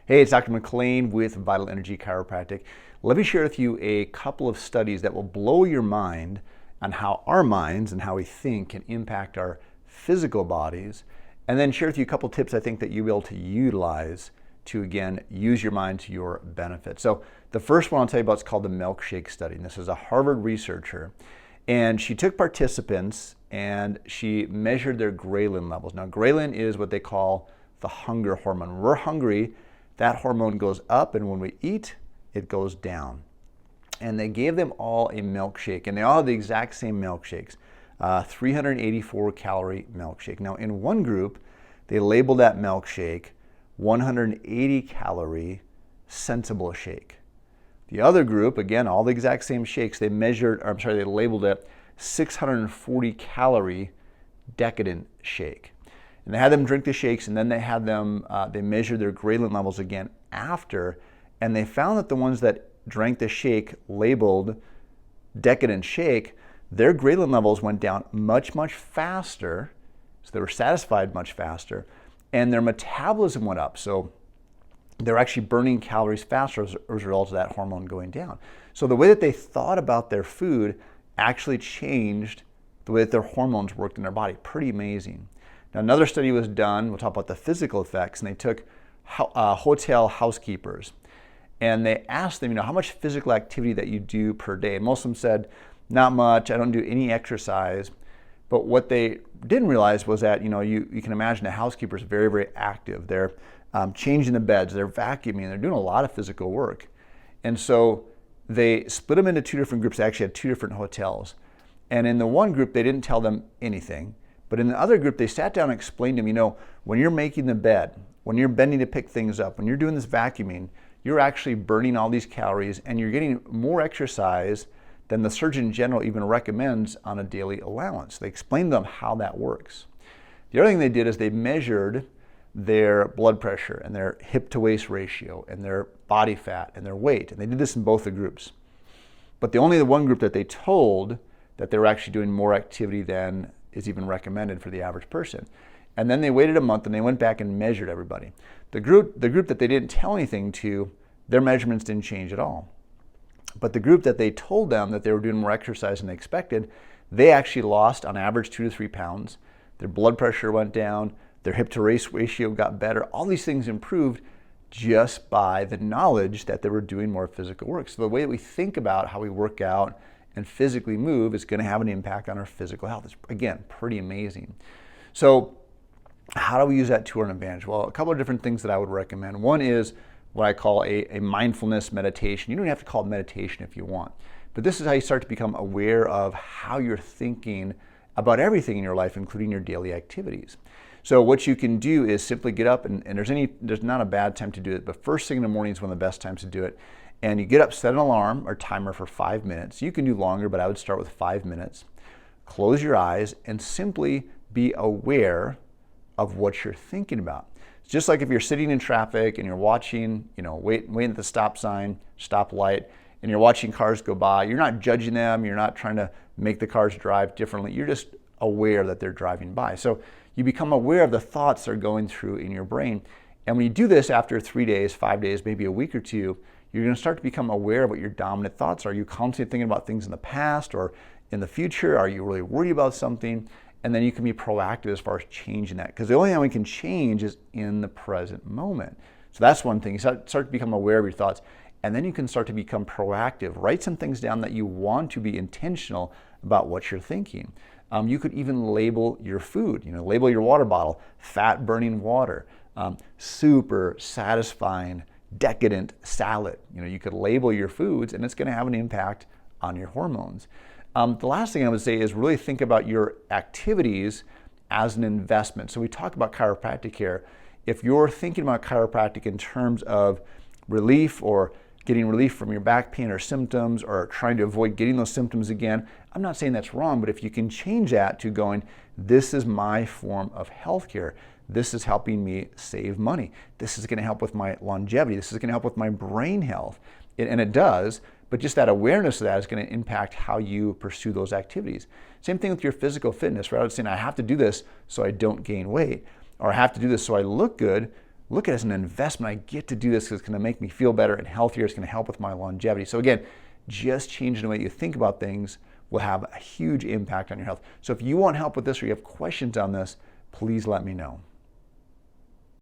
Hey, it's Dr. McLean with Vital Energy Chiropractic. Let me share with you a couple of studies that will blow your mind on how our minds and how we think can impact our physical bodies, and then share with you a couple tips I think that you'll be able to utilize to, again, use your mind to your benefit. So the first one I'll tell you about is called the milkshake study. And this is a Harvard researcher, and she took participants and she measured their ghrelin levels. Now, ghrelin is what they call the hunger hormone. When we're hungry, that hormone goes up, and when we eat, it goes down. And they gave them all a milkshake, and they all had the exact same milkshakes, 384 calorie milkshake. Now, in one group, they labeled that milkshake 180 calorie sensible shake. The other group, again, all the exact same shakes, they labeled it 640 calorie decadent shake. And they had them drink the shakes, and then they had them, they measured their ghrelin levels again after, and they found that the ones that drank the shake labeled decadent shake, their ghrelin levels went down much, much faster, so they were satisfied much faster, and their metabolism went up. So they're actually burning calories faster as a result of that hormone going down. So the way that they thought about their food actually changed the way that their hormones worked in their body. Pretty amazing. Now, another study was done, we'll talk about the physical effects, and they took hotel housekeepers, and they asked them, how much physical activity that you do per day. And most of them said, not much, I don't do any exercise. But what they didn't realize was that, you can imagine a housekeeper is very, very active. They're changing the beds, they're vacuuming, they're doing a lot of physical work. And so they split them into two different groups. They actually had two different hotels. And in the one group, they didn't tell them anything. But in the other group, they sat down and explained to them, when you're making the bed, when you're bending to pick things up, when you're doing this vacuuming, you're actually burning all these calories, and you're getting more exercise than the Surgeon General even recommends on a daily allowance. They explained to them how that works. The other thing they did is they measured their blood pressure and their hip to waist ratio and their body fat and their weight. And they did this in both the groups. But the one group that they told that they were actually doing more activity than is even recommended for the average person. And then they waited a month and they went back and measured everybody. The group that they didn't tell anything to, their measurements didn't change at all. But the group that they told them that they were doing more exercise than they expected, they actually lost on average 2 to 3 pounds. Their blood pressure went down, their hip to waist ratio got better. All these things improved just by the knowledge that they were doing more physical work. So the way that we think about how we work out and physically move is going to have an impact on our physical health. It's, again, pretty amazing. So how do we use that to our advantage? Well, a couple of different things that I would recommend. One is what I call a mindfulness meditation. You don't have to call it meditation if you want, but this is how you start to become aware of how you're thinking about everything in your life, including your daily activities. So what you can do is simply get up, and there's not a bad time to do it, but first thing in the morning is one of the best times to do it. And you get up, set an alarm or timer for 5 minutes. You can do longer, but I would start with 5 minutes. Close your eyes and simply be aware of what you're thinking about. It's just like if you're sitting in traffic and you're watching, waiting at the stop sign, stop light, and you're watching cars go by. You're not judging them. You're not trying to make the cars drive differently. You're just aware that they're driving by. So you become aware of the thoughts that are going through in your brain. And when you do this after 3 days, 5 days, maybe a week or two, you're going to start to become aware of what your dominant thoughts are. Are you constantly thinking about things in the past or in the future? Are you really worried about something? And then you can be proactive as far as changing that. Because the only thing we can change is in the present moment. So that's one thing. You start to become aware of your thoughts. And then you can start to become proactive. Write some things down that you want to be intentional about what you're thinking. You could even label your food. Label your water bottle, fat-burning water, super satisfying, decadent salad. You could label your foods, and it's going to have an impact on your hormones. The last thing I would say is really think about your activities as an investment. So we talk about chiropractic care. If you're thinking about chiropractic in terms of relief or getting relief from your back pain or symptoms or trying to avoid getting those symptoms again, I'm not saying that's wrong, but if you can change that to going, this is my form of healthcare. This is helping me save money. This is going to help with my longevity. This is going to help with my brain health. And it does, but just that awareness of that is going to impact how you pursue those activities. Same thing with your physical fitness. Rather than saying, I have to do this so I don't gain weight, or I have to do this so I look good, look at it as an investment. I get to do this because it's going to make me feel better and healthier. It's going to help with my longevity. So again, just changing the way you think about things will have a huge impact on your health. So if you want help with this or you have questions on this, please let me know.